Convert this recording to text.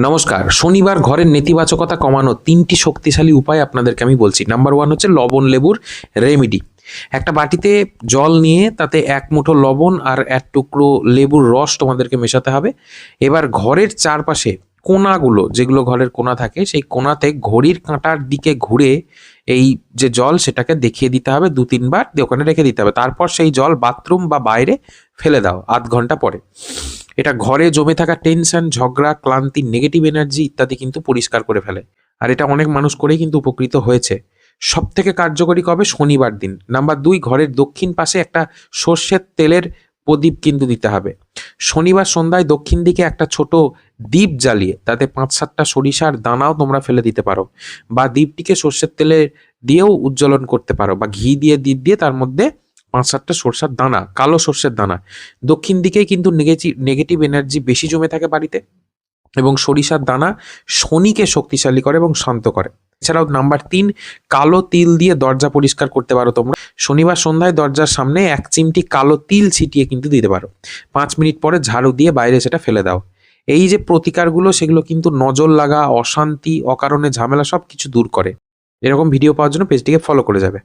নমস্কার। শনিবার ঘরের নেতিবাচকতা কমানোর ৩টি শক্তিশালী উপায় আপনাদেরকে আমি বলছি। নাম্বার 1 হচ্ছে লবণ লেবুর রেমেডি। একটা বাটিতে জল নিয়ে তাতে ১ মুঠো লবণ আর ১ টুকরো লেবুর রস তোমাদেরকে মেশাতে হবে। এবার ঘরের চারপাশে কোণাগুলো, যেগুলো ঘরের কোণা থাকে, সেই কোণাতে ঘড়ির কাঁটার দিকে ঘুরে এই যে জল সেটাকে দেখিয়ে দিতে হবে ২-৩ বার, দিয়ে ওখানে রেখে দিতে হবে। তারপর সেই জল বাথরুম বা বাইরে ফেলে দাও আধ ঘন্টা পরে। এটা ঘরে জমে থাকা টেনশন, ঝগড়া, ক্লান্তি, নেগেটিভ এনার্জি ইত্যাদি কিন্তু পরিষ্কার করে ফেলে। আর এটা অনেক মানুষ করেই কিন্তু উপকৃত হয়েছে। সব থেকে কার্যকরী কবে? শনিবার দিন। নাম্বার 2, ঘরের দক্ষিণ পাশে একটা সর্ষের তেলের প্রদীপ কিন্তু দিতে হবে। শনিবার সন্ধ্যায় দক্ষিণ দিকে একটা ছোট দ্বীপ জ্বালিয়ে তাতে ৫-৭টা সরিষার দানাও তোমরা ফেলে দিতে পারো, বা দ্বীপটিকে সর্ষের তেলে দিয়েও উজ্জ্বলন করতে পারো, বা ঘি দিয়ে দ্বীপ দিয়ে তার মধ্যে ৫-৭টা সরষার দানা, কালো সর্ষের দানা। দক্ষিণ দিকেই কিন্তু নেগেটিভ এনার্জি বেশি জমে থাকে বাড়িতে, এবং সরিষার দানা শনিকে শক্তিশালী করে এবং শান্ত করে। এছাড়াও নাম্বার 3, কালো তিল দিয়ে দরজা পরিষ্কার করতে পারো তোমরা। শনিবার সন্ধ্যায় দরজার সামনে ১ চিমটি কালো তিল ছিটিয়ে কিন্তু দিতে পারো। ৫ মিনিট পরে ঝাড়ু দিয়ে বাইরে সেটা ফেলে দাও। এই যে প্রতিকারগুলো, সেগুলো কিন্তু নজর লাগা, অশান্তি, অকারণে ঝামেলা সব কিছু দূর করে। এরকম ভিডিও পাওয়ার জন্য পেজটিকে ফলো করে যাবে।